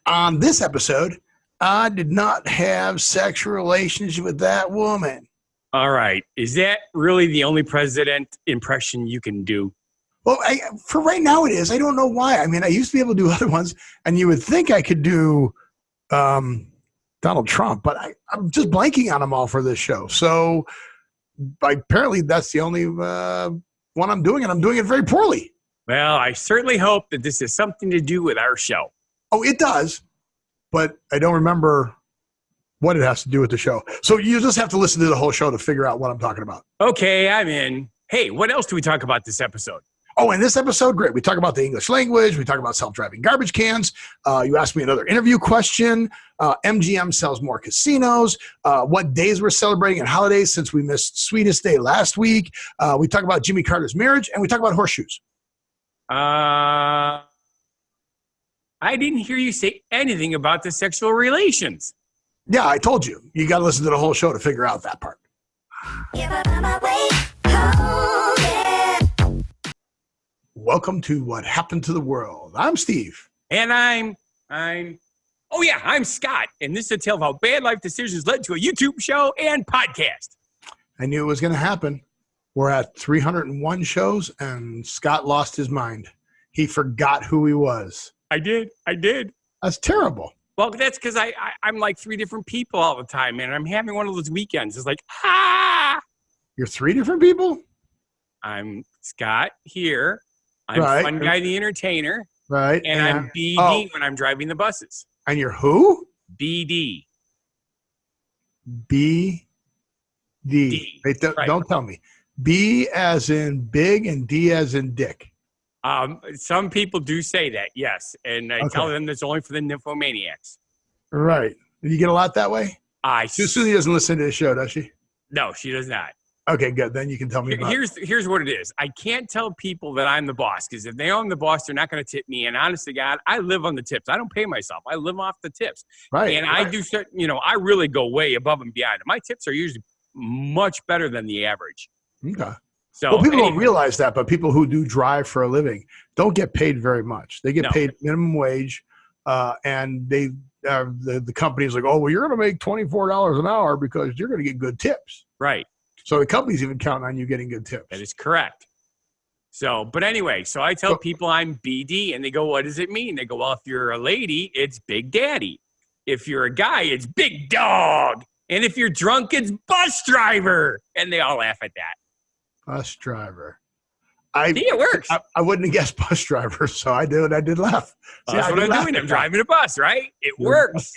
On this episode, I did not have sexual relations with that woman. All right. Is that really the only president impression you can do? Well, for right now it is. I don't know why. I mean, I used to be able to do other ones, and you would think I could do Donald Trump, but I'm just blanking on them all for this show. So apparently that's the only one I'm doing, and I'm doing it very poorly. Well, I certainly hope that this has something to do with our show. Oh, it does, but I don't remember what it has to do with the show. So you just have to listen to the whole show to figure out what I'm talking about. Okay, I'm in. Hey, what else do we talk about this episode? Oh, in this episode, great. We talk about the English language. We talk about self-driving garbage cans. You asked me another interview question. MGM sells more casinos. What days we're celebrating and holidays since we missed Sweetest Day last week. We talk about Jimmy Carter's marriage, and we talk about horseshoes. I didn't hear you say anything about the sexual relations. Yeah, I told you. You got to listen to the whole show to figure out that part. Welcome to What Happened to the World. I'm Steve. And I'm Scott. And this is a tale of how bad life decisions led to a YouTube show and podcast. I knew it was going to happen. We're at 301 shows, and Scott lost his mind. He forgot who he was. I did. That's terrible. Well, that's because I'm like three different people all the time, man. I'm having one of those weekends. It's like, You're three different people? I'm Scott here. I'm right. Funguy the entertainer. Right. And I'm BD when I'm driving the buses. And you're who? BD. BD. Wait, don't tell me. B as in big and D as in dick. Some people do say that, yes. And I tell them that's only for the nymphomaniacs. Right. Did you get a lot that way? Susie doesn't listen to the show, does she? No, she does not. Okay, good. Then you can tell me about it. Here's what it is. I can't tell people that I'm the boss because if they own the boss, they're not going to tip me. And honest to God, I live on the tips. I don't pay myself. I live off the tips. Right. And I do, I really go way above and beyond. My tips are usually much better than the average. Okay. So people don't realize that, but people who do drive for a living don't get paid very much. They get paid minimum wage, and they the company's like, oh, well, you're going to make $24 an hour because you're going to get good tips. Right. So the company's even counting on you getting good tips. That is correct. So, but anyway, so I tell people I'm BD, and they go, what does it mean? They go, well, if you're a lady, it's Big Daddy. If you're a guy, it's Big Dog. And if you're drunk, it's Bus Driver. And they all laugh at that. Bus driver. See, it works. I wouldn't have guessed bus driver, so I did laugh. See, that's what I'm doing. I'm driving a bus, right? It works.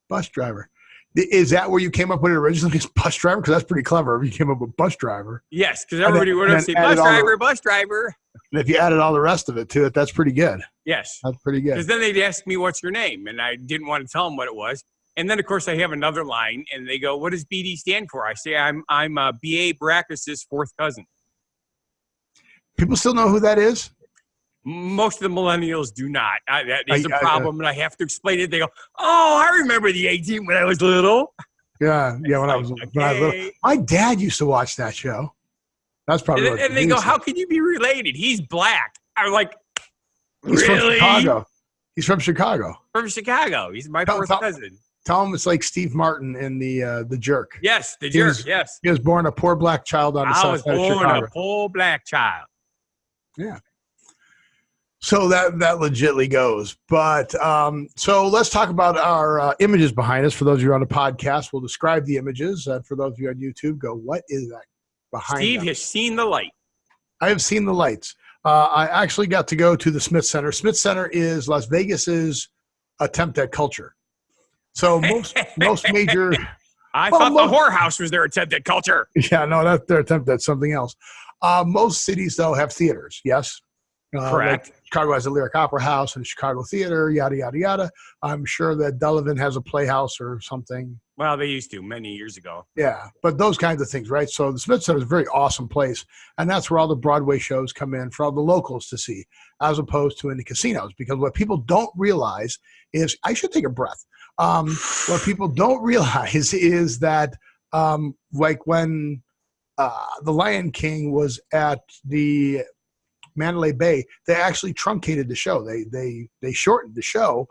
Bus driver. Is that where you came up with it originally? Bus driver? Because that's pretty clever. If you came up with bus driver. Yes, because everybody would say bus driver. And if you added all the rest of it to it, that's pretty good. Yes. That's pretty good. Because then they'd ask me, what's your name? And I didn't want to tell them what it was. And then, of course, I have another line, and they go, what does BD stand for? I say, I'm B.A. Baracus' fourth cousin. People still know who that is? Most of the millennials do not. That is a problem, and I have to explain it. They go, oh, I remember the 18 when I was little. Yeah, when I was little. My dad used to watch that show. That's probably and they go, how can you be related? He's black. I'm like, He's really? from Chicago. He's from Chicago. From Chicago. He's my fourth cousin. Tell him it's like Steve Martin in the Jerk. Yes, the Jerk, yes. He was born a poor black child on the south side of Chicago. I was born a poor black child. Yeah. So that legitly goes. But so let's talk about our images behind us. For those of you on the podcast, we'll describe the images. And for those of you on YouTube, go, what is that behind Steve has seen the light. I have seen the lights. I actually got to go to the Smith Center. Smith Center is Las Vegas's attempt at culture. So most major. I thought the whorehouse was their attempt at culture. Yeah, no, that's their attempt at something else. Most cities, though, have theaters. Yes. Correct. Like Chicago has a Lyric Opera House and a Chicago Theater, yada, yada, yada. I'm sure that Delavan has a Playhouse or something. Well, they used to many years ago. Yeah, but those kinds of things, right? So the Smith Center is a very awesome place, and that's where all the Broadway shows come in for all the locals to see, as opposed to in the casinos. Because what people don't realize is, I should take a breath. What people don't realize is that, like when the Lion King was at the Mandalay Bay, they actually truncated the show. They shortened the show,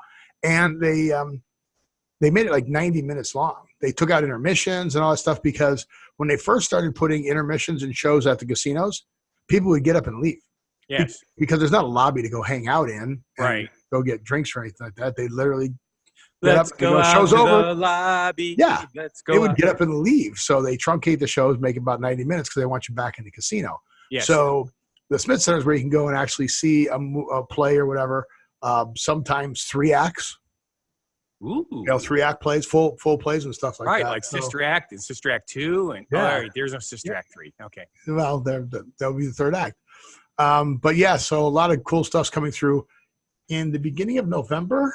and they made it like 90 minutes long. They took out intermissions and all that stuff because when they first started putting intermissions and shows at the casinos, people would get up and leave. Yes. Because there's not a lobby to go hang out in and go get drinks or anything like that. They literally let's go out show's to over. the lobby. Yeah. Let's go. They would get up and leave. So they truncate the shows, make it about 90 minutes because they want you back in the casino. Yes. So the Smith Center is where you can go and actually see a play or whatever. Sometimes 3 acts. Ooh. 3-act plays, full plays and stuff like that. Right, like Sister Act and Sister Act 2. And all right, there's no Sister Act 3. Okay. Well, that'll be the 3rd act. But yeah, so a lot of cool stuff's coming through. In the beginning of November,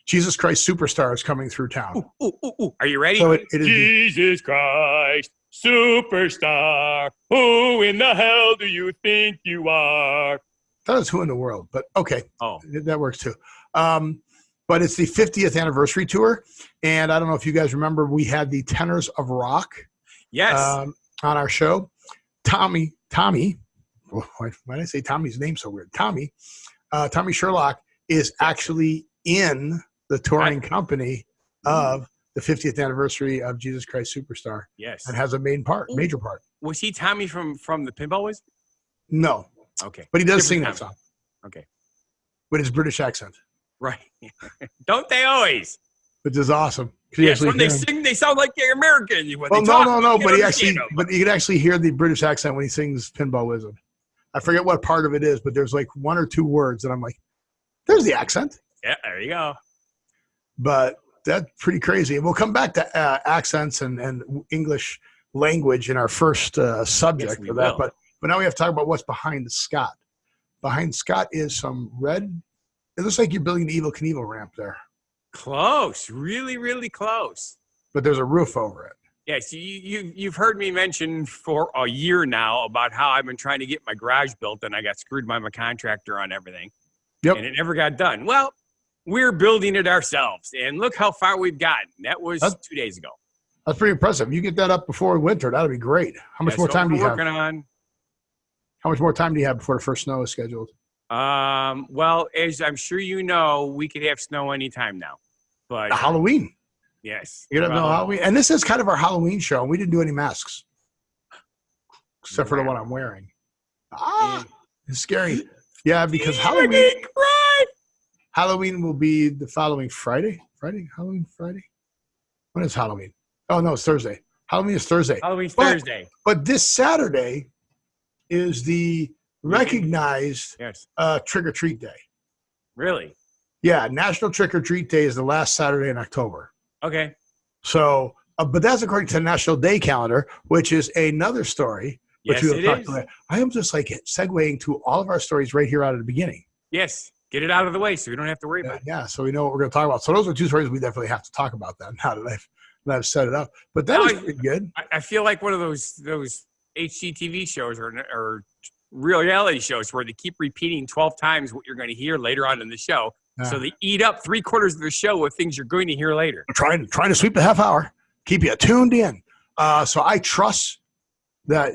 Jesus Christ Superstar is coming through town. Ooh. Are you ready? So it is Jesus Christ Superstar. Who in the hell do you think you are? That is Who in the World, but okay. Oh, that works too. But it's the 50th anniversary tour. And I don't know if you guys remember, we had the Tenors of Rock on our show. Tommy, why did I say Tommy's name so weird? Tommy Sherlock is actually in the touring company of the 50th anniversary of Jesus Christ Superstar. Yes. And has a major part. Was he Tommy from the Pinball Wizard? No. Okay. But he does sing that song. Okay. With his British accent. Right. Don't they always? Which is awesome. Yes, when they sing, they sound like they're American. Well, no. But you can actually hear the British accent when he sings Pinball Wizard. I forget what part of it is, but there's like 1 or 2 words, and I'm like, "There's the accent." Yeah, there you go. But that's pretty crazy. And we'll come back to accents and English language in our first subject of that. But now we have to talk about what's behind the Scott. Behind Scott is some red. It looks like you're building the Evel Knievel ramp there. Close, really, really close. But there's a roof over it. Yes, you've heard me mention for a year now about how I've been trying to get my garage built, and I got screwed by my contractor on everything. Yep. And it never got done. Well, we're building it ourselves, and look how far we've gotten. That was 2 days ago. That's pretty impressive. You get that up before winter, that'd be great. How much more time do you have? How much more time do you have before the first snow is scheduled? Well, as I'm sure you know, we could have snow anytime now. But Halloween. Yes. You know, Halloween. And this is kind of our Halloween show. We didn't do any masks. Except for the one I'm wearing. It's scary. Yeah, because Halloween will be the following Friday. Halloween Friday? When is Halloween? Oh, no, it's Thursday. Halloween is Thursday. Halloween's Thursday. But this Saturday is the recognized trick-or-treat day. Really? Yeah, National Trick-or-Treat Day is the last Saturday in October. Okay. So, but that's according to the National Day Calendar, which is another story. Yes, it is. I am just like segueing to all of our stories right here out of the beginning. Yes. Get it out of the way so we don't have to worry about it. Yeah, so we know what we're going to talk about. So those are 2 stories we definitely have to talk about then, now that I've set it up. But that was pretty good. I feel like one of those HGTV shows or real reality shows where they keep repeating 12 times what you're going to hear later on in the show. Yeah. So they eat up 3/4 of the show with things you're going to hear later. Trying to sweep the half hour, keep you tuned in. So I trust that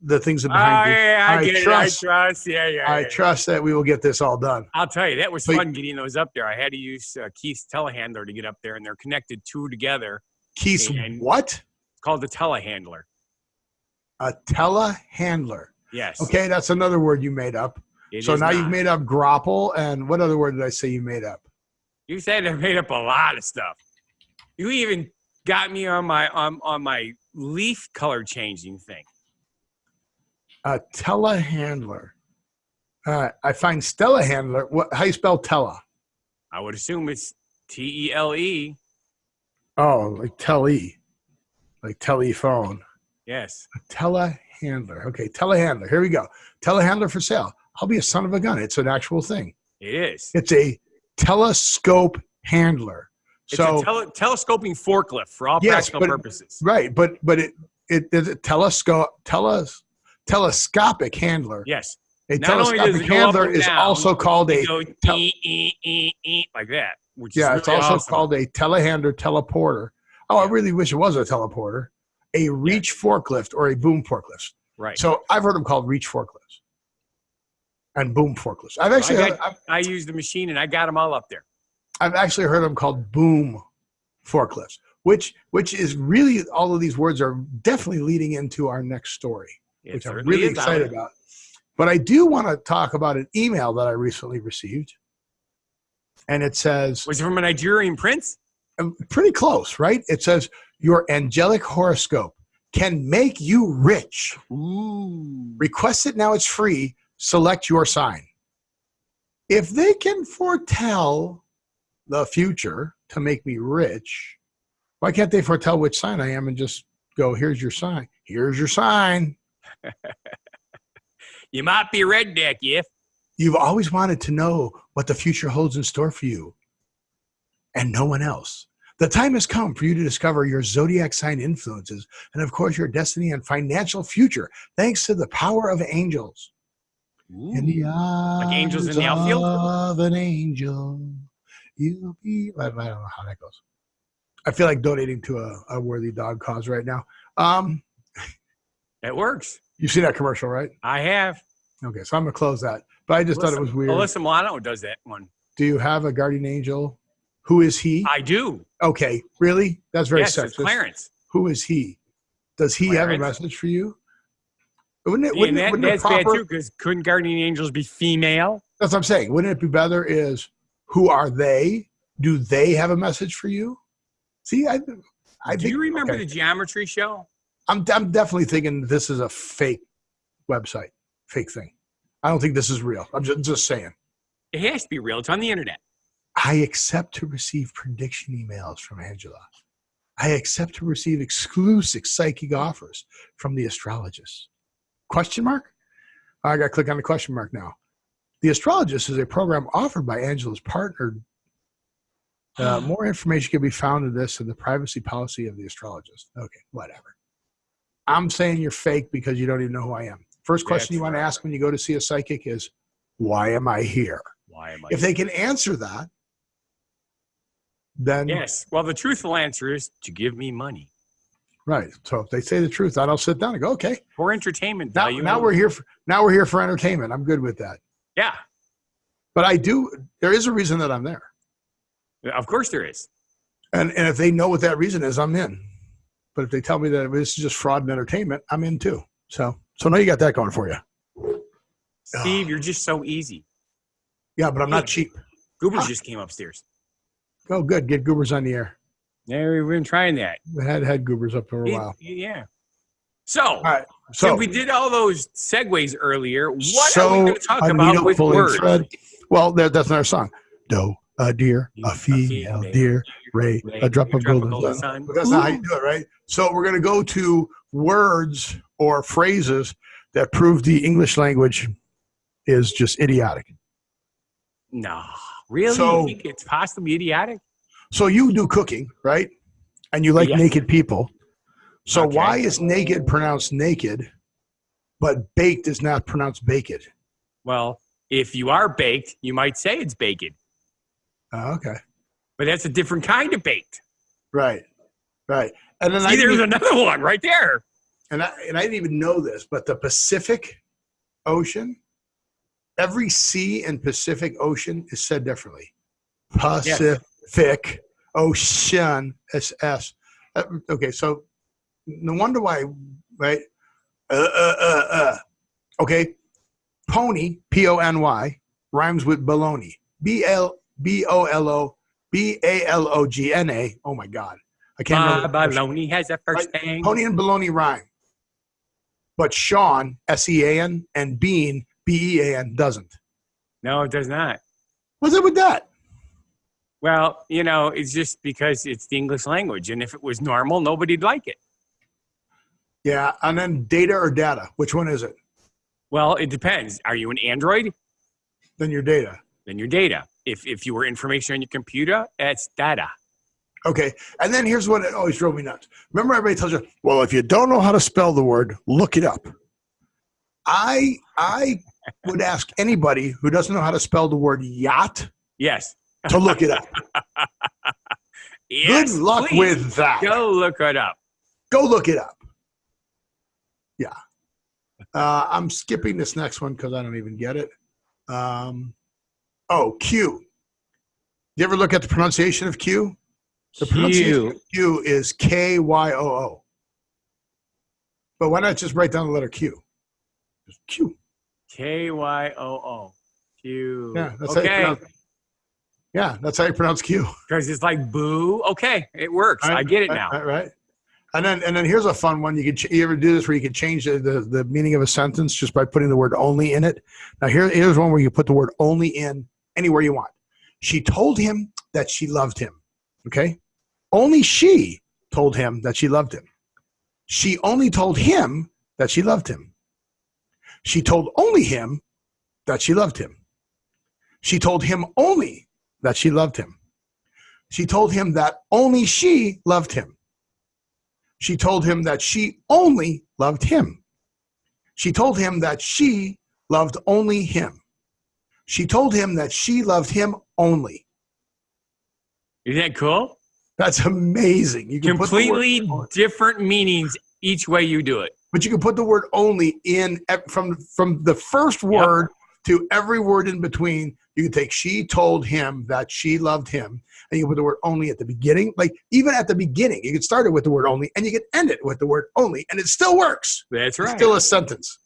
the things are behind you. Yeah, I trust. I trust that we will get this all done. I'll tell you, that was fun getting those up there. I had to use Keith's telehandler to get up there, and they're connected 2 together. Keith's what? It's called the telehandler. A telehandler. Yes. Okay, that's another word you made up. So now you've made up grapple, and what other word did I say you made up? You said I made up a lot of stuff. You even got me on my leaf color changing thing. A telehandler. I find Telehandler. How you spell tele? I would assume it's Tele. Oh, like tele, like telephone. Yes. A telehandler. Okay, telehandler. Here we go. Telehandler for sale. I'll be a son of a gun. It's an actual thing. It is. It's a telescope handler. It's a telescoping forklift for all practical purposes. Right, but it is a telescopic handler. Yes. A telescopic handler is also called a like that. Which is it's also awesome. called a telehandler teleporter. Oh, I really wish it was a teleporter. A reach forklift or a boom forklift. Right. So I've heard them called reach forklifts and boom forklifts. I use the machine and I got them all up there. I've actually heard them called boom forklifts, which is really, all of these words are definitely leading into our next story, which I'm really excited about. But I do want to talk about an email that I recently received. And it says... Was it from a Nigerian prince? Pretty close, right? It says, your angelic horoscope can make you rich. Ooh. Request it now. It's free. Select your sign. If they can foretell the future to make me rich, why can't they foretell which sign I am and just go, here's your sign. Here's your sign. You might be a redneck, if. You've always wanted to know what the future holds in store for you and no one else. The time has come for you to discover your zodiac sign influences and, of course, your destiny and financial future, thanks to the power of angels. Ooh. In the eyes like angels in the outfield? of an angel, you'll be... I don't know how that goes. I feel like donating to a worthy dog cause right now. It works. You see that commercial, right? I have. Okay, so I'm going to close that. But I just thought it was weird. Alyssa Milano does that one. Do you have a guardian angel? Who is he? I do. Okay, really? That's very sexist. It's Clarence. Who is he? Does he Clarence. have a message for you? Wouldn't it? That's proper, bad too, because couldn't guardian angels be female? That's what I'm saying. Wouldn't it be better? Is who are they? Do they have a message for you? See, I do think, you remember the Geometry Show? I'm definitely thinking this is a fake website, fake thing. I don't think this is real. I'm just saying. It has to be real. It's on the internet. I accept to receive prediction emails from Angela. I accept to receive exclusive psychic offers from the astrologist. Question mark? I got to click on the question mark now. The Astrologist is a program offered by Angela's partner. More information can be found in this and the privacy policy of the Astrologist. Okay, whatever. I'm saying you're fake because you don't even know who I am. First question you want to ask when you go to see a psychic is, why am I here? Why am I If they can answer that, then... Yes. Well, the truthful answer is to give me money. Right. So if they say the truth, I'll sit down and go, okay. For entertainment value. Now we're here for entertainment. I'm good with that. Yeah. But there is a reason that I'm there. Of course there is. And if they know what that reason is, I'm in. But if they tell me that this is just fraud and entertainment, I'm in too. So now you got that going for you. Steve, you're just so easy. Yeah, but I'm not cheap. Goobers just came upstairs. Oh, good. Get Goobers on the air. Yeah, we've been trying that. We had Goobers up for a while. Yeah. So, all right. So we did all those segues earlier. What are we going to talk about with words? Thread. Well, that's another song. Doe, a deer, a female deer, Ray, a drop of golden sun. But that's not how you do it, right? So we're going to go to words or phrases that prove the English language is just idiotic. No, really? So, you think it's possibly idiotic? So you do cooking, right? And you like naked people. So why is naked pronounced naked, but baked is not pronounced baked? Well, if you are baked, you might say it's baked. Okay. But that's a different kind of baked. Right. And then there's another one right there. And I didn't even know this, but the Pacific Ocean, every C in Pacific Ocean is said differently. Pacific Ocean, SS. Okay, so no wonder why, right? Okay, pony, Pony, rhymes with baloney. Bologna. Oh my God, I can't remember. Baloney has a first name. Pony and baloney rhyme, but Sean, SEAN, and Bean, BEAN, doesn't. No, it does not. What's up with that? Well, it's just because it's the English language, and if it was normal, nobody'd like it. Yeah, and then data or data? Which one is it? Well, it depends. Are you an Android? Then you're data. Then you're data. If you were information on your computer, it's data. Okay, and then here's what it always drove me nuts. Remember, everybody tells you, well, if you don't know how to spell the word, look it up. I would ask anybody who doesn't know how to spell the word yacht. Yes. To look it up. Yes, good luck with that. Go look it up. Go look it up. Yeah. I'm skipping this next one because I don't even get it. Q. You ever look at the pronunciation of Q? The pronunciation of Q is Kyoo. But why not just write down the letter Q? Just Q. Kyoo. Q. Yeah, that's okay. how you pronounce. Yeah, that's how you pronounce Q. Because it's like boo. Okay, it works. I get it now. Right. And then here's a fun one. You ever do this where you can change the meaning of a sentence just by putting the word only in it? Now here's one where you put the word only in anywhere you want. She told him that she loved him. Okay? Only she told him that she loved him. She only told him that she loved him. She told only him that she loved him. She told him only that she loved him. She told him that only she loved him. She told him that she only loved him. She told him that she loved only him. She told him that she loved him only. Isn't that cool? That's amazing. You can completely different meanings each way you do it. But you can put the word only in from the first word to every word in between. You can take she told him that she loved him, and you can put the word only at the beginning. Like even at the beginning, you can start it with the word only, and you can end it with the word only, and it still works. That's right. It's still a sentence.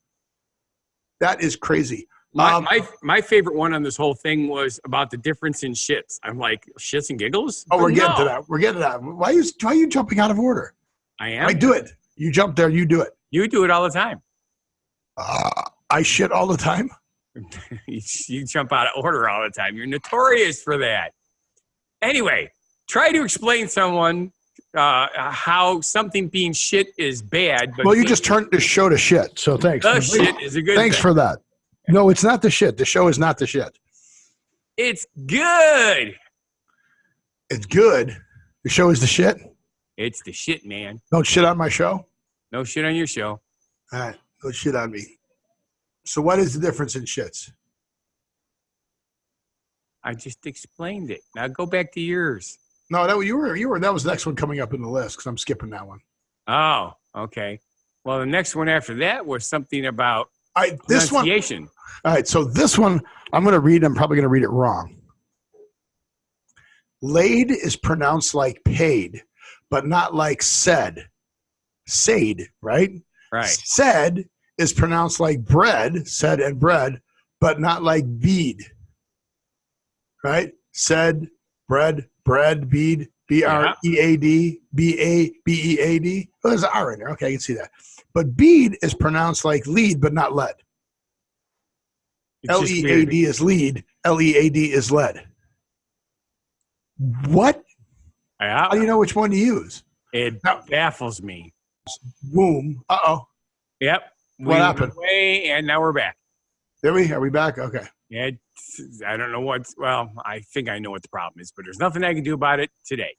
That is crazy. My favorite one on this whole thing was about the difference in shits. I'm like, shits and giggles? Oh, we're getting to that. We're getting to that. Why are you jumping out of order? I am. I do it. You jump there, you do it. You do it all the time. I shit all the time. You jump out of order all the time. You're notorious for that. Anyway, try to explain someone how something being shit is bad. But you just turned the show to shit, so thanks. The shit is a good Thanks thing. for that. No, it's not the shit. The show is not the shit. It's good. It's good. The show is the shit? It's the shit, man. Don't shit on my show? No shit on your show. All right. No shit on me. So what is the difference in shits? I just explained it. Now go back to yours. No, that was the next one coming up in the list because I'm skipping that one. Oh, okay. Well, the next one after that was something about this pronunciation. One. All right, so this one I'm going to read. I'm probably going to read it wrong. Laid is pronounced like paid, but not like said. Said, right? Right. Said is pronounced like bread, said and bread, but not like bead. Right? Said, bread, bead, B-R-E-A-D, B-A-B-E-A-D. Oh, there's an R in there. Okay, I can see that. But bead is pronounced like lead, but not lead. L-E-A-D is lead. L-E-A-D is lead. What? Yeah. How do you know which one to use? It baffles me. Womb. Uh-oh. Yep. What happened? Away, and now we're back. Are we back? Okay. Yeah, I don't know I think I know what the problem is, but there's nothing I can do about it today.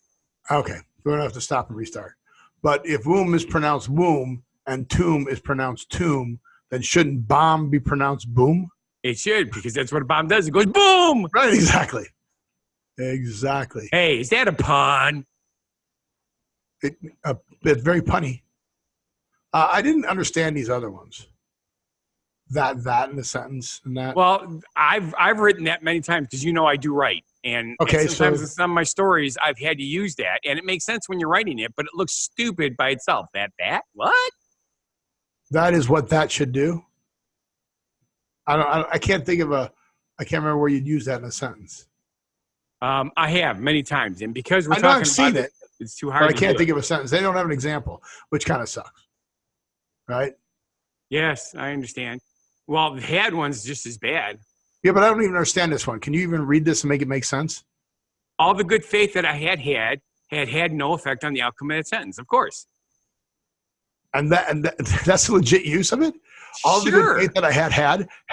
Okay. We don't have to stop and restart. But if womb is pronounced womb and tomb is pronounced tomb, then shouldn't bomb be pronounced boom? It should, because that's what a bomb does. It goes boom. Right, exactly. Exactly. Hey, is that a pun? It's very punny. I didn't understand these other ones. That in the sentence and that. Well, I've written that many times because I do write, and sometimes in some of my stories I've had to use that, and it makes sense when you're writing it, but it looks stupid by itself. That what? That is what that should do. I can't think of I can't remember where you'd use that in a sentence. I have many times, and because we're I've talking seen about it, it's too hard. But I can't think of a sentence. They don't have an example, which kind of sucks, right? Yes, I understand. Well, the had one's just as bad. Yeah, but I don't even understand this one. Can you even read this and make it make sense? All the good faith that I had no effect on the outcome of that sentence, of course. And that's a legit use of it? All the good faith that I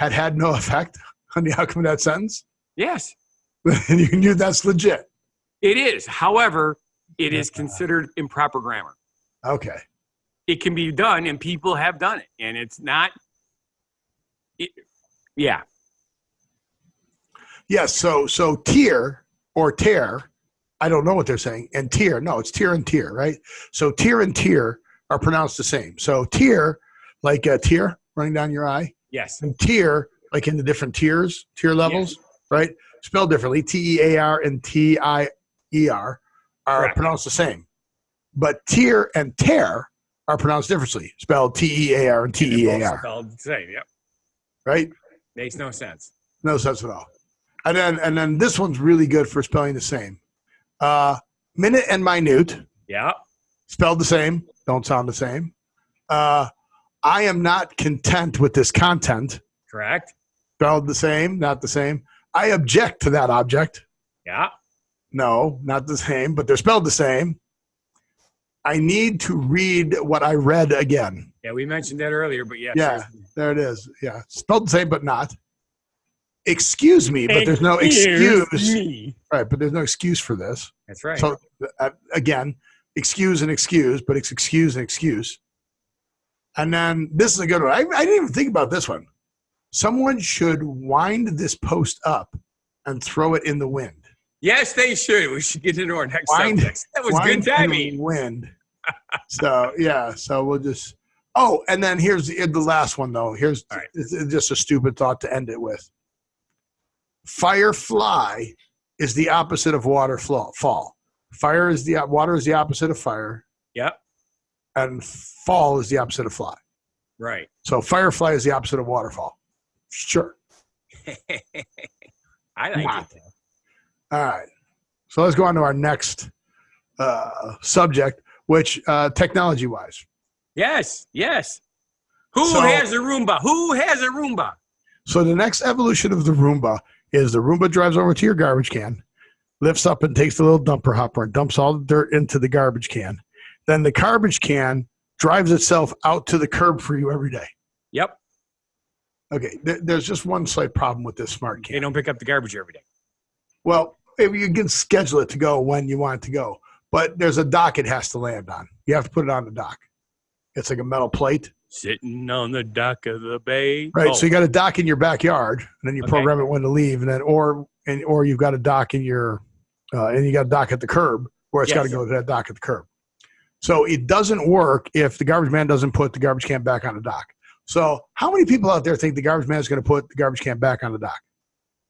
had no effect on the outcome of that sentence? Yes. And you knew that's legit. It is. However, it is considered improper grammar. Okay. It can be done, and people have done it. And it's not... yeah. Yes, so tear or tear, I don't know what they're saying. And tear, no, it's tear and tear, right? So tear and tear are pronounced the same. So tear, like a tear running down your eye. Yes. And tear, like in the different tier levels, right? spelled differently. T-E-A-R and T-I-E-R are pronounced the same. But tier and tear are pronounced differently, spelled T-E-A-R and T-E-A-R. Spelled the same, yep. Right? Makes no sense. No sense at all. And then this one's really good for spelling the same. Minute and minute. Yeah. Spelled the same. Don't sound the same. I am not content with this content. Correct. Spelled the same, not the same. I object to that object. Yeah. No, not the same, but they're spelled the same. I need to read what I read again. Yeah, we mentioned that earlier, but yes. Yeah, there it is. Yeah, spelled the same, but not. Excuse me, but there's no excuse. Right, but there's no excuse for this. That's right. So, again, excuse and excuse, but it's excuse and excuse. And then this is a good one. I didn't even think about this one. Someone should wind this post up and throw it in the wind. Yes, they should. We should get into our next subject. That was good timing. Wind. So, yeah. So we'll just – oh, and then here's the last one, though. Here's just a stupid thought to end it with. Firefly is the opposite of waterfall. Water is the opposite of fire. Yep. And fall is the opposite of fly. Right. So firefly is the opposite of waterfall. Sure. I like it. All right. So let's go on to our next subject, which technology-wise. Yes. Who has a Roomba? So the next evolution of the Roomba is the Roomba drives over to your garbage can, lifts up and takes the little dumper hopper and dumps all the dirt into the garbage can. Then the garbage can drives itself out to the curb for you every day. Yep. Okay. There's just one slight problem with this smart can. They don't pick up the garbage every day. Well, maybe you can schedule it to go when you want it to go. But there's a dock it has to land on. You have to put it on the dock. It's like a metal plate. Sitting on the dock of the bay. Right. So you got a dock in your backyard, and then you program it when to leave, and then or you've got a dock in your and you got a dock at the curb where it's got to go to that dock at the curb. So it doesn't work if the garbage man doesn't put the garbage can back on the dock. So how many people out there think the garbage man is going to put the garbage can back on the dock?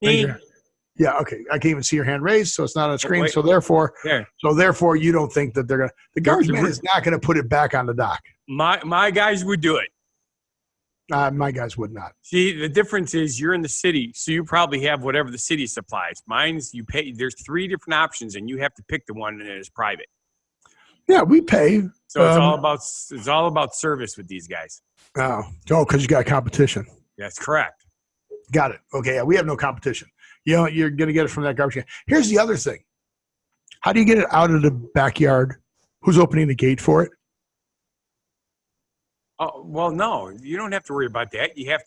Me. Yeah, okay. I can't even see your hand raised, so it's not on the screen. So therefore, you don't think that they're going to – the garbage man is not going to put it back on the dock. My guys would do it. My guys would not. See, the difference is you're in the city, so you probably have whatever the city supplies. Mine's you pay – there's 3 different options, and you have to pick the one that is private. Yeah, we pay. So it's all about service with these guys. Oh, because you got competition. That's correct. Got it. Okay, yeah, we have no competition. You know, you're going to get it from that garbage can. Here's the other thing. How do you get it out of the backyard? Who's opening the gate for it? Oh, well, no. You don't have to worry about that. You have to.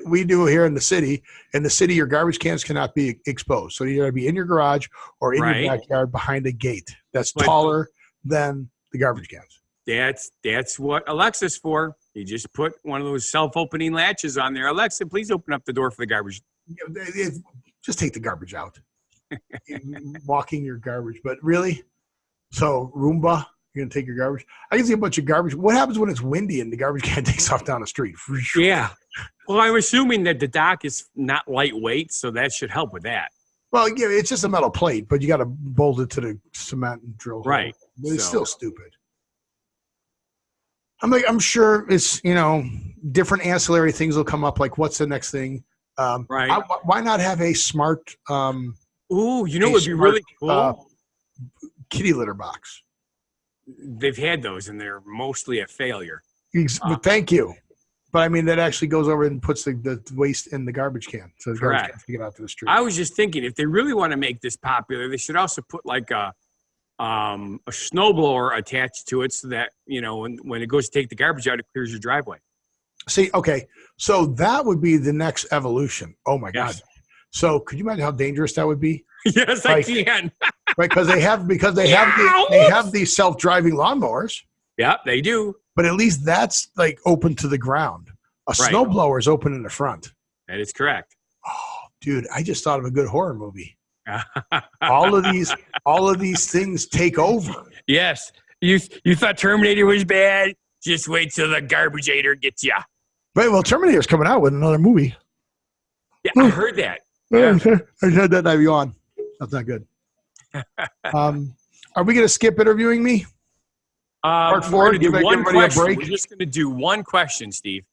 We do here in the city. In the city, your garbage cans cannot be exposed. So you got to be in your garage or in your backyard behind a gate that's taller than the garbage cans. That's what Alexa's for. You just put one of those self-opening latches on there. Alexa, please open up the door for the garbage. Just take the garbage out. Walking your garbage. But really? So, Roomba, you're going to take your garbage? I can see a bunch of garbage. What happens when it's windy and the garbage can takes off down the street? Yeah. Well, I'm assuming that the dock is not lightweight, so that should help with that. Well, yeah, it's just a metal plate, but you got to bolt it to the cement and drill. Right. But it's still stupid. I'm sure it's, different ancillary things will come up, like what's the next thing? Why not have a smart what would be really cool? Kitty litter box. They've had those, and they're mostly a failure. Thank you. But, I mean, that actually goes over and puts the waste in the garbage can. So the garbage can can get out to the street. I was just thinking, if they really want to make this popular, they should also put, like, a snowblower attached to it so that, when it goes to take the garbage out, it clears your driveway. See, okay. So that would be the next evolution. Oh, my God. So could you imagine how dangerous that would be? Yes, I can. Right, because they have these self-driving lawnmowers. Yeah, they do. But at least that's like open to the ground. A snowblower is open in the front. That is correct. Oh, dude, I just thought of a good horror movie. all of these things take over. Yes. You thought Terminator was bad? Just wait till the Garbageator gets ya. Right, well, Terminator's coming out with another movie. Yeah, I heard that. Yeah. I said that I yawn. That's not good. Are we going to skip interviewing me? Part 4, give everybody a break. We're just going to do one question, Steve.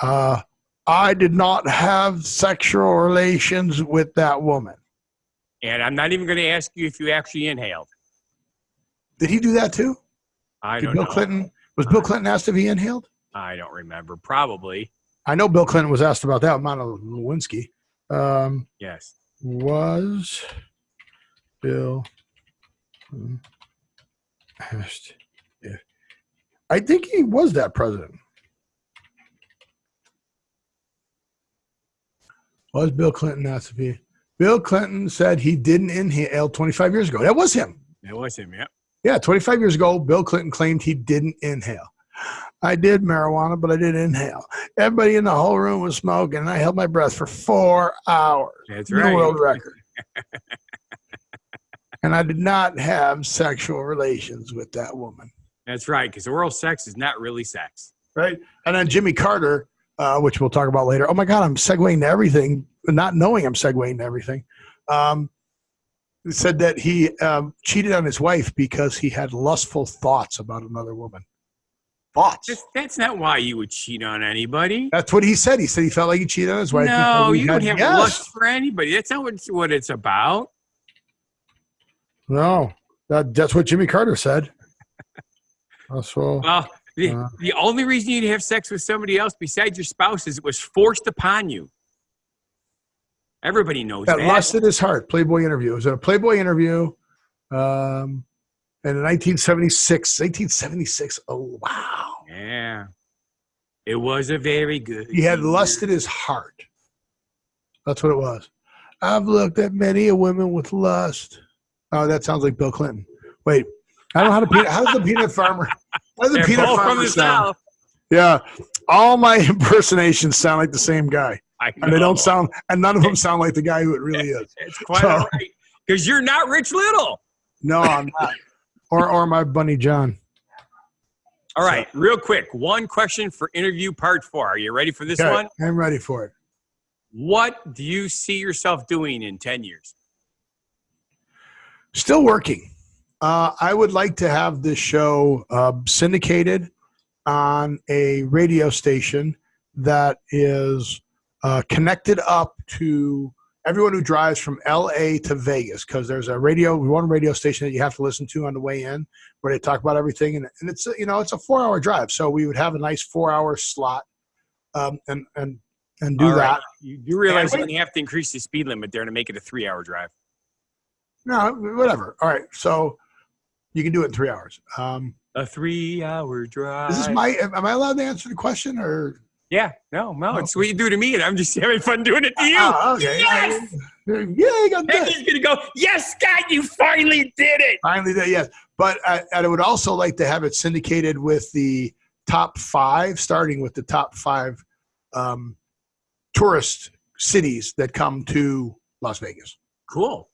I did not have sexual relations with that woman. And I'm not even going to ask you if you actually inhaled. Did he do that too? I don't know. Was Bill Clinton asked if he inhaled? I don't remember. Probably. I know Bill Clinton was asked about that. Monica Lewinsky. Yes. Was Bill asked if? I think he was that president. Was Bill Clinton asked if he? Bill Clinton said he didn't inhale 25 years ago. That was him. It was him, yeah. Yeah, 25 years ago, Bill Clinton claimed he didn't inhale. I did marijuana, but I didn't inhale. Everybody in the whole room was smoking, and I held my breath for 4 hours. That's right. New world record. And I did not have sexual relations with that woman. That's right, because oral sex is not really sex. Right? And then Jimmy Carter, which we'll talk about later. Oh, my God, I'm segueing to everything, not knowing I'm segueing to everything. Said that he cheated on his wife because he had lustful thoughts about another woman. Thoughts. That's not why you would cheat on anybody. That's what he said. He said he felt like he cheated on his wife. No, you don't have lust for anybody. That's not what it's about. No, that's what Jimmy Carter said. Well, the only reason you'd have sex with somebody else besides your spouse is it was forced upon you. Everybody knows that. Lust in his heart. Playboy interview. It was a Playboy interview. And in 1876. Oh, wow. Yeah. It was a very good. He had lust in his heart. That's what it was. I've looked at many a women with lust. Oh, that sounds like Bill Clinton. Wait. I don't know how does the peanut farmer. How does the peanut farmer sound? Yeah. All my impersonations sound like the same guy. And they don't sound, and none of them sound like the guy who it really is. It's quite all right. Because you're not Rich Little. No, I'm not. Or my bunny John. All right, real quick. One question for interview part 4. Are you ready for this one? I'm ready for it. What do you see yourself doing in 10 years? Still working. I would like to have this show syndicated on a radio station that is connected up to everyone who drives from LA to Vegas, because there's one radio station that you have to listen to on the way in where they talk about everything. And it's, it's a 4-hour drive. So we would have a nice 4-hour slot and do that. You realize you're going to have to increase the speed limit there to make it a 3-hour drive. No, whatever. All right. So you can do it in 3 hours. A 3-hour drive. Am I allowed to answer the question or? Yeah, no, it's what you do to me, and I'm just having fun doing it to you. Okay. Yes! Yeah, you got that. He's going to go, yes, Scott, you finally did it. Finally did, yes. But I would also like to have it syndicated with the top 5, starting with the top 5 tourist cities that come to Las Vegas. Cool.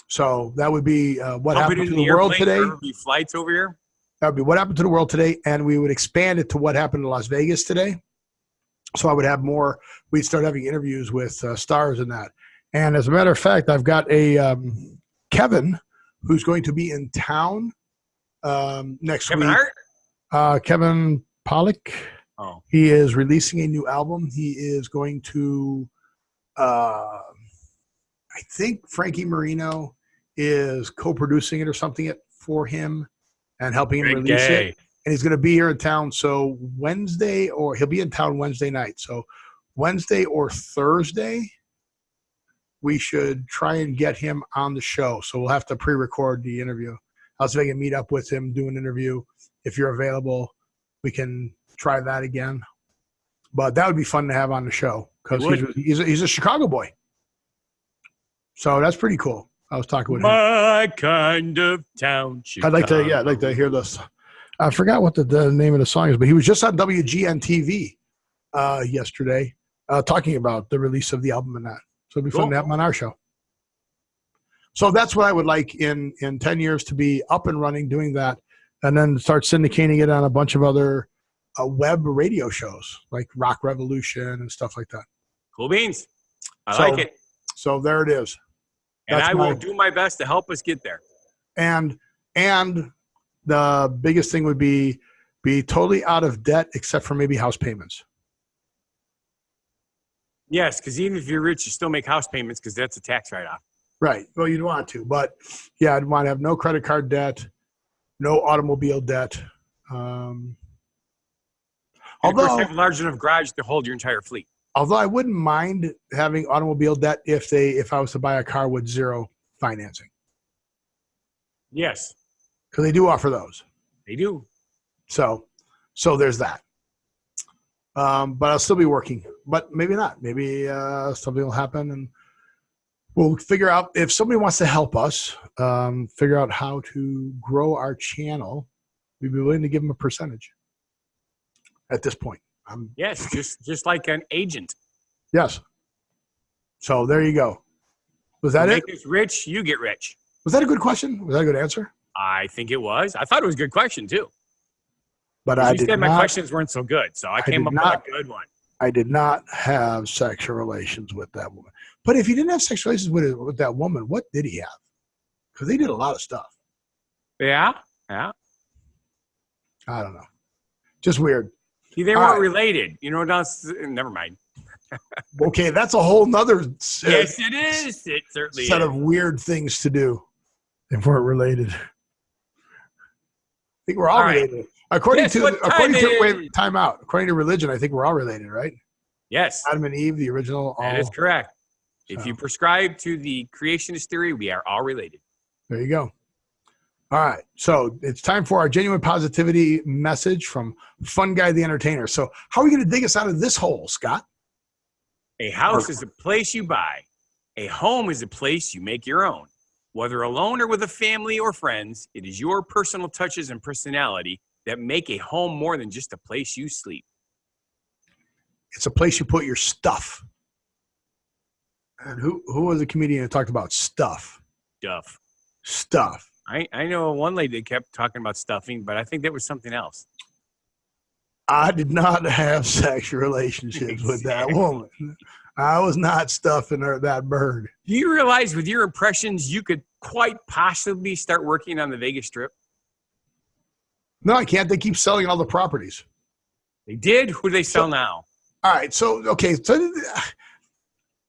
So that would be what happened to the world today. There would be flights over here. That would be what happened to the world today, and we would expand it to what happened to Las Vegas today. So I would have more. We'd start having interviews with stars in that. And as a matter of fact, I've got a Kevin who's going to be in town next week. Kevin Hart? Kevin Pollak. Oh. He is releasing a new album. He is going to, I think Frankie Moreno is co-producing it or something for him and helping him release it. And he's going to be here in town. So he'll be in town Wednesday night. So Wednesday or Thursday, we should try and get him on the show. So we'll have to pre-record the interview. I'll see if I can meet up with him, do an interview. If you're available, we can try that again. But that would be fun to have on the show because he's a Chicago boy. So that's pretty cool. I was talking with him. My kind of town, Chicago. I'd like to hear this. I forgot what the name of the song is, but he was just on WGN TV yesterday talking about the release of the album and that. So it'd be fun to have him on our show. So that's what I would like in 10 years to be up and running, doing that, and then start syndicating it on a bunch of other web radio shows like Rock Revolution and stuff like that. Cool beans. I like it. So there it is. And I will do my best to help us get there. And the biggest thing would be totally out of debt except for maybe house payments. Yes, because even if you're rich, you still make house payments because that's a tax write-off. Right. Well, you'd want to. But, yeah, I'd want to have no credit card debt, no automobile debt. Although, of course, you have a large enough garage to hold your entire fleet. Although I wouldn't mind having automobile debt if I was to buy a car with zero financing. Yes. Because they do offer those. They do. So there's that. But I'll still be working. But maybe not. Maybe something will happen and we'll figure out if somebody wants to help us figure out how to grow our channel. We'd be willing to give them a percentage at this point. Yes, just like an agent. Yes. So there you go. Was that it? Make us rich, you get rich. Was that a good question? Was that a good answer? I think it was. I thought it was a good question too. But I did not. My questions weren't so good, so I came up with a good one. I did not have sexual relations with that woman. But if he didn't have sexual relations with that woman, what did he have? Because they did a lot of stuff. Yeah. I don't know. Just weird. They weren't related. You know, never mind. Okay, that's a whole nother yes, it is. It certainly set of weird things to do if we're related. I think we're all related. Right. According to time out. According to religion, I think we're all related, right? Yes. Adam and Eve, the original. That is correct. So. If you prescribe to the creationist theory, we are all related. There you go. All right. So it's time for our genuine positivity message from Funguy the Entertainer. So how are we going to dig us out of this hole, Scott? A house is a place you buy. A home is a place you make your own. Whether alone or with a family or friends, it is your personal touches and personality that make a home more than just a place you sleep. It's a place you put your stuff. And who was the comedian that talked about stuff? Stuff. I know one lady that kept talking about stuffing, but I think that was something else. I did not have sexual relationships with that woman. I was not stuffing that bird. Do you realize with your impressions, you could quite possibly start working on the Vegas Strip? No, I can't. They keep selling all the properties. They did? Who do they sell now? All right. So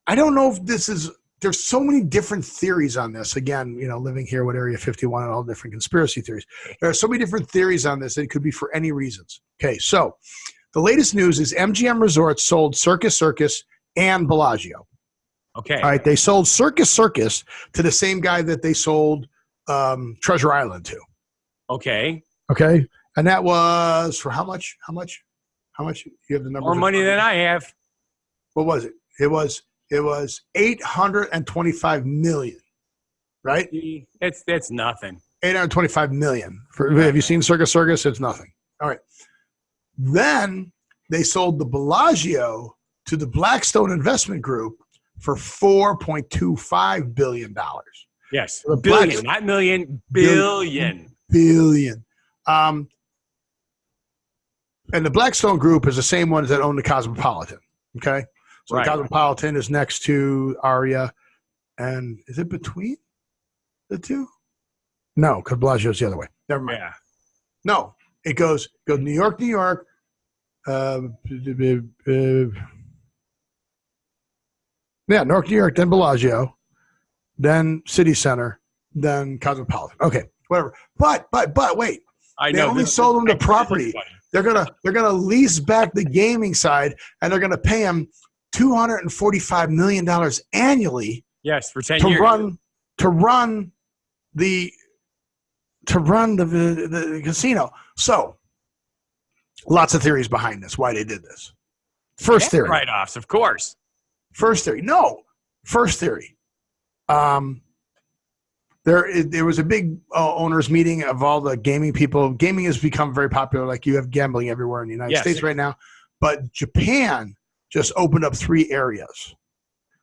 I don't know if this is – there's so many different theories on this. Again, living here with Area 51 and all different conspiracy theories. There are so many different theories on this. It could be for any reasons. Okay, so the latest news is MGM Resorts sold Circus, and Bellagio. Okay. All right, they sold Circus to the same guy that they sold Treasure Island to. Okay. Okay, and that was for how much? How much? You have the numbers. More money than I have. What was it? It was $825 million, right? That's nothing. $825 million. Have you seen Circus? It's nothing. All right. Then they sold the Bellagio to the Blackstone Investment Group for $4.25 billion. Yes. Billion, not million, billion. Billion. And the Blackstone Group is the same ones that own the Cosmopolitan. Okay. So the Cosmopolitan is next to Aria. And is it between the two? No, because Bellagio is the other way. Never mind. Yeah. No, it goes New York, Newark, New York, then Bellagio, then City Center, then Cosmopolitan. Okay, whatever. But wait. They only sold them the property. They're gonna lease back the gaming side, and they're gonna pay them $245 million annually. Yes, for 10 years. To run the casino. So, lots of theories behind this. Why they did this? First theory. Write-offs, of course. First theory. No. First theory. There was a big owners meeting of all the gaming people. Gaming has become very popular. Like you have gambling everywhere in the United States right now. But Japan just opened up 3 areas.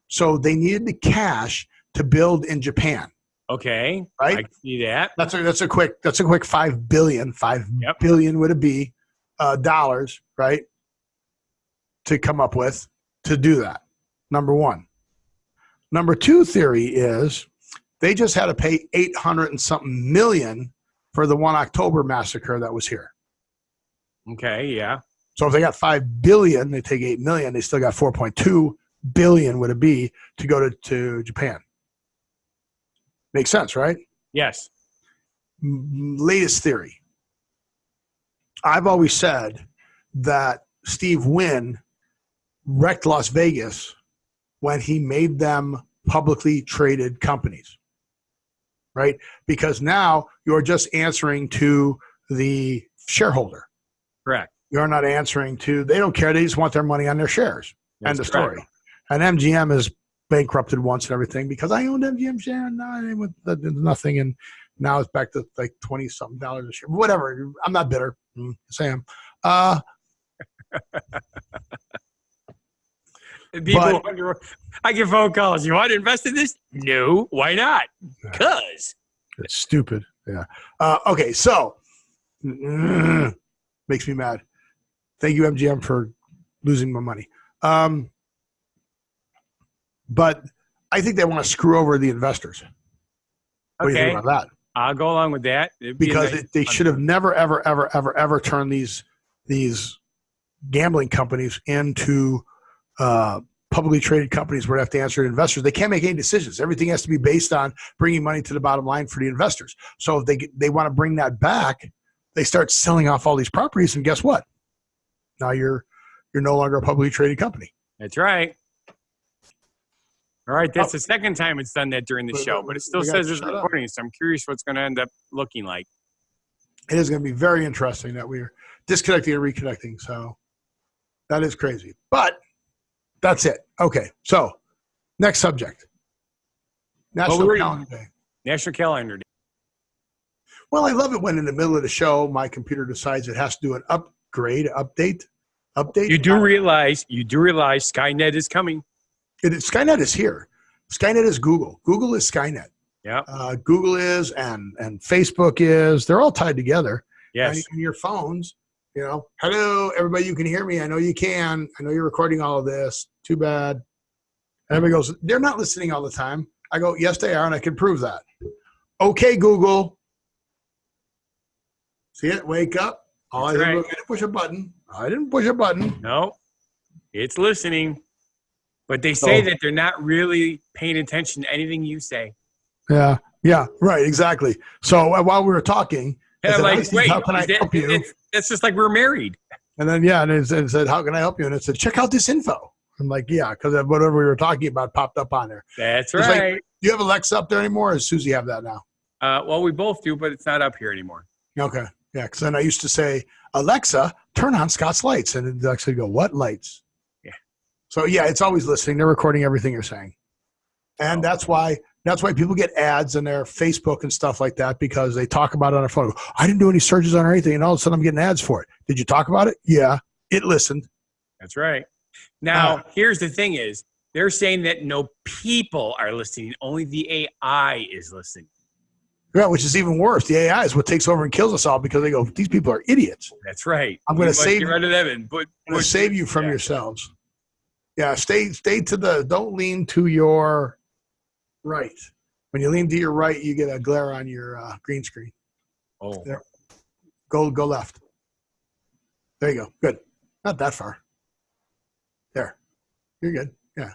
So they needed the cash to build in Japan. Okay. Right? I can see that. That's a quick $5 billion. Billion would it be dollars, right? To come up with to do that. Number one. Number two theory is they just had to pay 800 and something million for the 1 October massacre that was here. Okay, yeah. So if they got 5 billion, they take 8 million, they still got 4.2 billion would it be to go to Japan. Makes sense, right? Yes. Latest theory. I've always said that Steve Wynn wrecked Las Vegas when he made them publicly traded companies, right? Because now you're just answering to the shareholder. Correct. You're not answering to, they don't care. They just want their money on their shares. That's End of story. And MGM is bankrupted once and everything because I owned MGM share and now I with nothing. And now it's back to like $20-something a share. Whatever. I'm not bitter. Sam. People wonder, I get phone calls. You want to invest in this? No. Why not? Because. It's stupid. Yeah. Okay. So makes me mad. Thank you, MGM, for losing my money. But I think they want to screw over the investors. What do you think about that? I'll go along with that. Because they should have never, ever, ever, ever, ever turned these gambling companies into publicly traded companies where they have to answer to investors. They can't make any decisions. Everything has to be based on bringing money to the bottom line for the investors. So if they want to bring that back, they start selling off all these properties, and guess what? Now you're no longer a publicly traded company. That's right. All right, that's the second time it's done that during the show, but it still says it's recording, so I'm curious what's going to end up looking like. It is going to be very interesting that we're disconnecting and reconnecting, so that is crazy. But that's it. Okay, so next subject. National Calendar Day. National Calendar Day. Well, I love it when in the middle of the show, my computer decides it has to do an update. You do realize Skynet is coming. Skynet is here. Skynet is Google. Google is Skynet. Yeah. Google is and Facebook is. They're all tied together. Yes. And your phones, hello, everybody, you can hear me. I know you can. I know you're recording all of this. Too bad. And everybody goes, they're not listening all the time. I go, yes, they are, and I can prove that. Okay, Google. See it? Wake up. I didn't push a button. I didn't push a button. No, it's listening. But they say that they're not really paying attention to anything you say. Yeah, right, exactly. So while we were talking, and I'm like, wait, how can I help you? It's just like we're married. And then, and it said, how can I help you? And it said, check out this info. I'm like, yeah, because whatever we were talking about popped up on there. That's right. Like, do you have Alexa up there anymore, or does Susie have that now? Well, we both do, but it's not up here anymore. Okay, yeah, because then I used to say, Alexa, turn on Scott's lights. And Alexa would go, what lights? So it's always listening. They're recording everything you're saying. And that's why people get ads on their Facebook and stuff like that, because they talk about it on their phone. I didn't do any searches on anything, and all of a sudden I'm getting ads for it. Did you talk about it? Yeah, it listened. That's right. Now, here's the thing is, they're saying that no people are listening. Only the AI is listening. Yeah, which is even worse. The AI is what takes over and kills us all, because they go, these people are idiots. That's right. I'm going to save rid of them and save you from yourselves. Yeah, stay to don't lean to your right. When you lean to your right, you get a glare on your green screen. Oh. There. Go left. There you go. Good. Not that far. There. You're good. Yeah.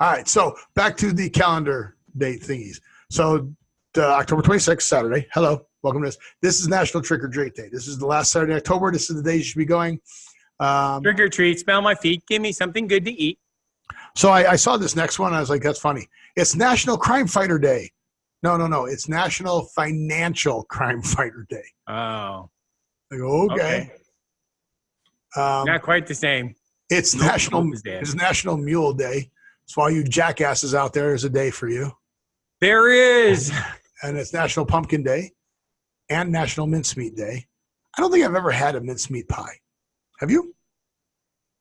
All right. So back to the calendar date thingies. So October 26th, Saturday. Hello. Welcome to this. This is National Trick or Treat Day. This is the last Saturday in October. This is the day you should be going. Trick or treat, smell my feet, give me something good to eat. So I saw this next one. I was like, that's funny. It's National Crime Fighter Day. No. It's National Financial Crime Fighter Day. Oh. I go, okay. Not quite the same. It's National Mule Day. So all you jackasses out there, there's a day for you. There is. And it's National Pumpkin Day and National Mincemeat Day. I don't think I've ever had a mincemeat pie. Have you?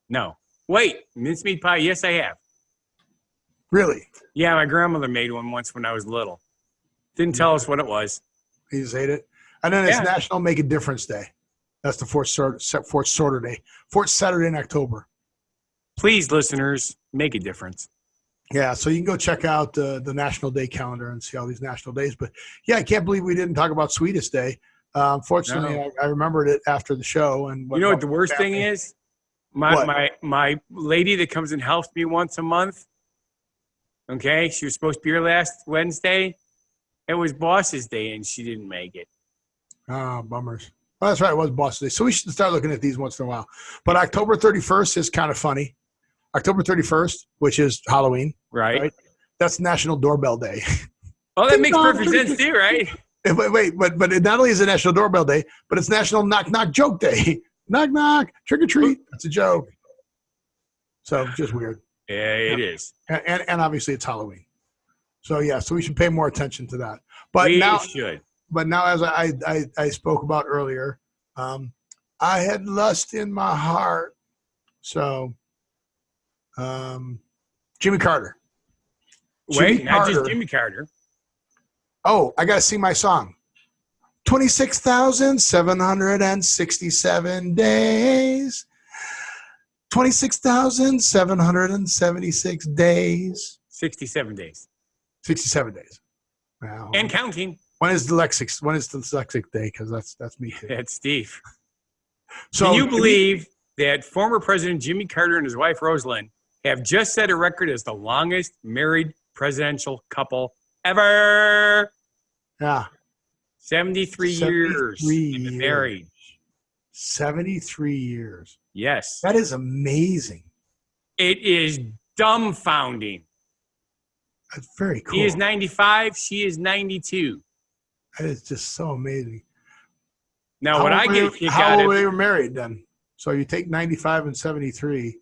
No. Wait, mincemeat pie? Yes, I have. Really? Yeah, my grandmother made one once when I was little. Didn't tell us what it was. You just ate it? And then it's National Make a Difference Day. That's the fourth Saturday in October. Please, listeners, make a difference. Yeah, so you can go check out the National Day calendar and see all these national days. But yeah, I can't believe we didn't talk about Sweetest Day. Fortunately, No. I remembered it after the show. And You know what the worst thing is? What? My lady that comes and helps me once a month. Okay, she was supposed to be here last Wednesday. It was Boss's Day, and she didn't make it. Ah, bummers. Oh, that's right. It was Boss Day. So we should start looking at these once in a while. But October 31st is kind of funny. October 31st, which is Halloween. Right. That's National Doorbell Day. Oh, that makes perfect sense too, right? Wait, but it not only is it National Doorbell Day, but it's National Knock Knock Joke Day. Knock knock, trick or treat. That's a joke. So just weird. Yeah, it is. And obviously it's Halloween. So yeah, so we should pay more attention to that. But We now, should. But now, as I spoke about earlier, I had lust in my heart. So, Jimmy Carter. Wait, not just Jimmy Carter. Oh, I got to sing my song. 26,767 days. 26,776 days. 67 days. 67 days. Wow. And counting. When is the dyslexic day? Because that's me too. That's Steve. So can you believe that former President Jimmy Carter and his wife Rosalynn have just set a record as the longest married presidential couple ever? Yeah. 73 years in the marriage. 73 years. Yes. That is amazing. It is dumbfounding. That's very cool. He is 95. She is 92. That is just so amazing. Now, what I get, how old they were married then? So you take 95 and 73.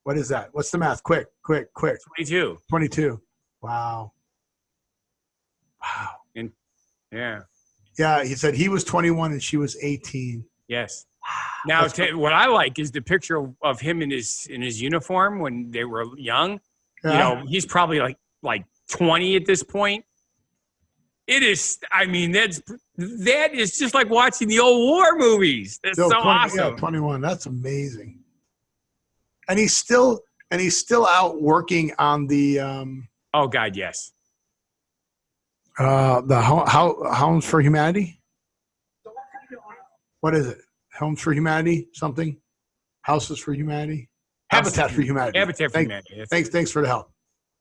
What is that? What's the math? Quick. 22. 22. Wow. And yeah. Yeah, he said he was 21 and she was 18. Yes. Now, what I like is the picture of him in his uniform when they were young. Yeah. You know, he's probably like 20 at this point. It is. I mean, that is just like watching the old war movies. That's so 20, awesome. Yeah, 21. That's amazing. And he's still out working on the oh God, yes. The Homes for Humanity. What is it? Homes for Humanity? Something? Houses for Humanity? Habitat for Humanity. Habitat for Humanity. Thanks for the help.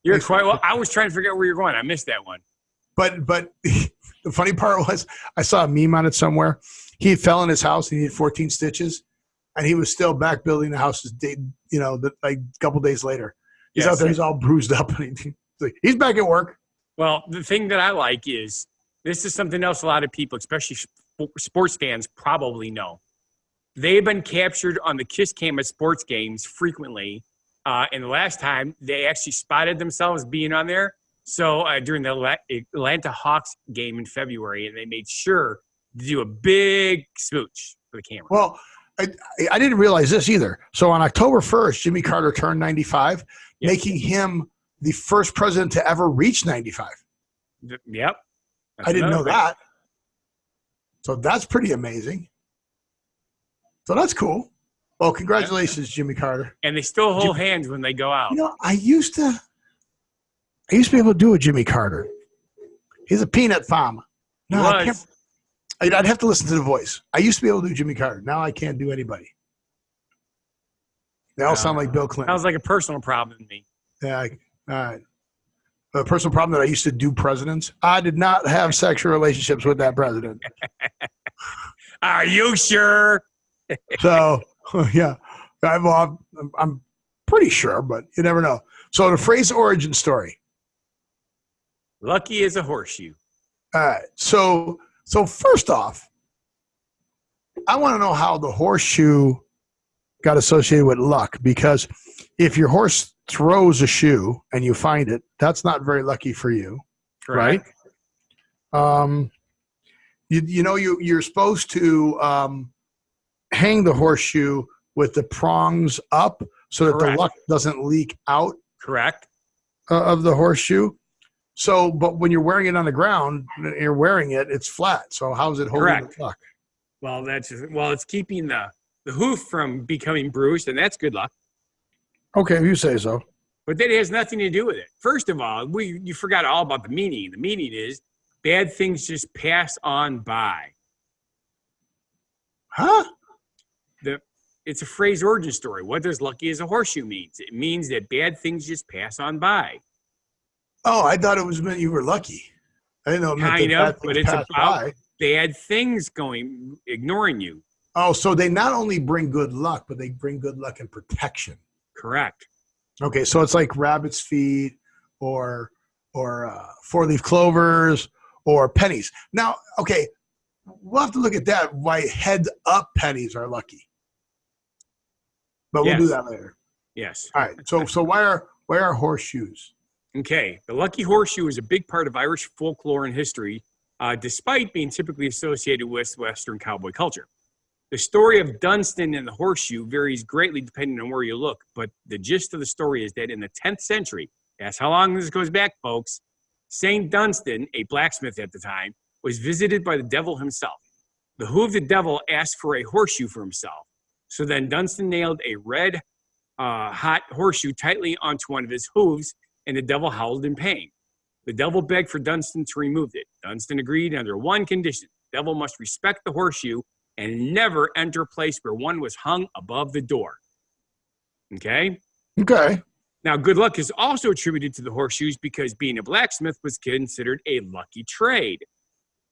You're quite well. I was trying to figure out where you're going. I missed that one. But the funny part was I saw a meme on it somewhere. He fell in his house and he had 14 stitches, and he was still back building the house. Like a couple days later, he's out there. He's all bruised up, and he's back at work. Well, the thing that I like is this is something else a lot of people, especially sports fans, probably know. They've been captured on the kiss cam at sports games frequently. And the last time, they actually spotted themselves being on there. So during the Atlanta Hawks game in February, and they made sure to do a big smooch for the camera. Well, I didn't realize this either. So on October 1st, Jimmy Carter turned 95, making him the first president to ever reach 95. Yep. I didn't know that. So that's pretty amazing. So that's cool. Well, congratulations, Jimmy Carter. And they still hold hands when they go out. You know, I used to be able to do a Jimmy Carter. He's a peanut farmer. No, I can't. I'd have to listen to the voice. I used to be able to do Jimmy Carter. Now I can't do anybody. They all sound like Bill Clinton. Sounds like a personal problem to me. Yeah. All right. A personal problem that I used to do presidents. I did not have sexual relationships with that president. Are you sure? So, yeah. I'm pretty sure, but you never know. So the phrase origin story. Lucky as a horseshoe. All right. So first off, I want to know how the horseshoe got associated with luck, because if your horse throws a shoe and you find it, that's not very lucky for you. Correct. Right? You're supposed to hang the horseshoe with the prongs up so that the luck doesn't leak out. Correct. Of the horseshoe. So, but when you're wearing it on the ground, you're wearing it, it's flat. So how's it holding the luck? Well, it's keeping the hoof from becoming bruised, and that's good luck. Okay, if you say so. But that has nothing to do with it. First of all, you forgot all about the meaning. The meaning is bad things just pass on by. Huh? It's a phrase origin story. What does lucky as a horseshoe means? It means that bad things just pass on by. Oh, I thought it was meant you were lucky. I didn't know it meant Kind that of, bad but things it's passed about by. bad things ignoring you. Oh, so they not only bring good luck, but they bring good luck and protection. Correct. Okay, so it's like rabbit's feet or four-leaf clovers or pennies. Now, okay, we'll have to look at that, why head-up pennies are lucky. But we'll do that later. Yes. All right, so why are horseshoes? Okay, the lucky horseshoe is a big part of Irish folklore and history, despite being typically associated with Western cowboy culture. The story of Dunstan and the horseshoe varies greatly depending on where you look, but the gist of the story is that in the 10th century, that's how long this goes back, folks, St. Dunstan, a blacksmith at the time, was visited by the devil himself. The hooved devil asked for a horseshoe for himself. So then Dunstan nailed a red hot horseshoe tightly onto one of his hooves, and the devil howled in pain. The devil begged for Dunstan to remove it. Dunstan agreed under one condition. The devil must respect the horseshoe and never enter a place where one was hung above the door. Okay? Okay. Now, good luck is also attributed to the horseshoes because being a blacksmith was considered a lucky trade.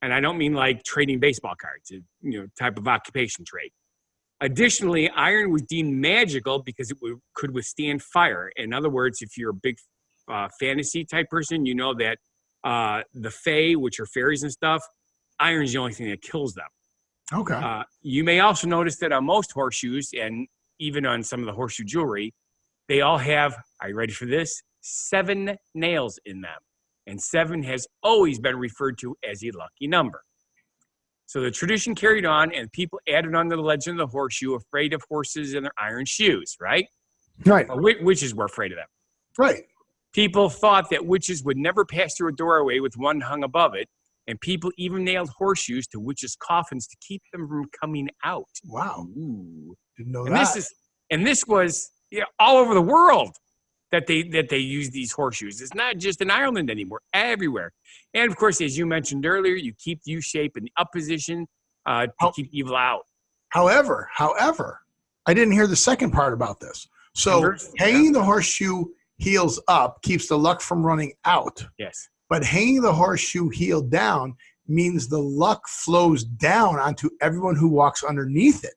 And I don't mean like trading baseball cards, type of occupation trade. Additionally, iron was deemed magical because it could withstand fire. In other words, if you're a big fantasy type person, you know that the fae, which are fairies and stuff, iron is the only thing that kills them. Okay. You may also notice that on most horseshoes and even on some of the horseshoe jewelry, they all have, are you ready for this? 7 nails in them. And 7 has always been referred to as a lucky number. So the tradition carried on and people added on to the legend of the horseshoe, afraid of horses and their iron shoes, right? Right. Witches were afraid of them. Right. People thought that witches would never pass through a doorway with one hung above it. And people even nailed horseshoes to witches' coffins to keep them from coming out. Wow. Ooh. Didn't know And that. this was all over the world that they use these horseshoes. It's not just in Ireland anymore, everywhere. And of course, as you mentioned earlier, you keep the U shape in the up position to keep evil out. However, I didn't hear the second part about this. So hanging the horseshoe heels up keeps the luck from running out. Yes. But hanging the horseshoe heel down means the luck flows down onto everyone who walks underneath it.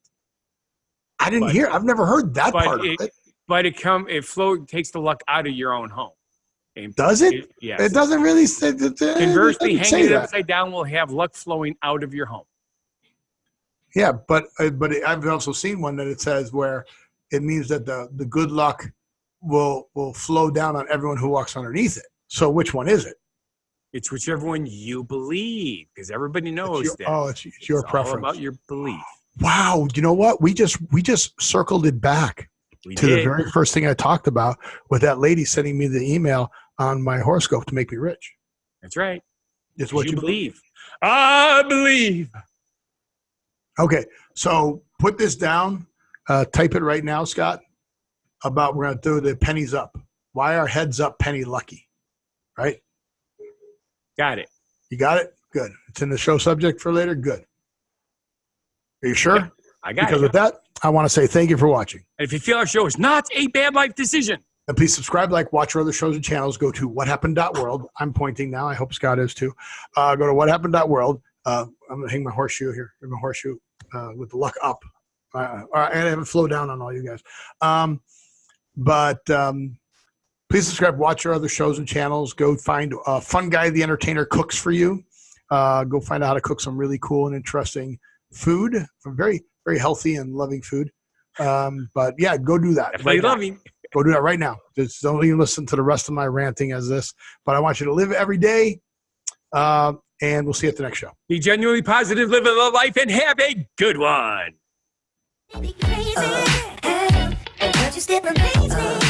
I've never heard that part of it. But it takes the luck out of your own home. And does it? Yes. It doesn't really say that. Conversely, hanging it upside down will have luck flowing out of your home. Yeah, but I've also seen one that it says where it means that the good luck will flow down on everyone who walks underneath it. So which one is it? It's whichever one you believe, because everybody knows that. It's your preference. All about your belief. Wow, you know what? We just circled it back to the very first thing I talked about with that lady sending me the email on my horoscope to make me rich. That's right. It's what you believe. I believe. Okay, so put this down. Type it right now, Scott. We're going to do the pennies up. Why are heads up penny lucky? Right? Got it. You got it? Good. It's in the show subject for later? Good. Are you sure? Yeah, I got it. Because with that, I want to say thank you for watching. And if you feel our show is not a bad life decision, and please subscribe, watch our other shows and channels. Go to whathappened.world. I'm pointing now. I hope Scott is too. Go to whathappened.world. I'm going to hang my horseshoe here. My horseshoe with the luck up. And have it flow down on all you guys. Please subscribe, watch our other shows and channels. Go find Funguy the Entertainer cooks for you. Go find out how to cook some really cool and interesting food, some very, very healthy and loving food. But yeah, go do that. Right loving. Go do that right now. Just don't even listen to the rest of my ranting as this. But I want you to live every day. And we'll see you at the next show. Be genuinely positive, live a life, and have a good one. Be crazy, but you still amaze me.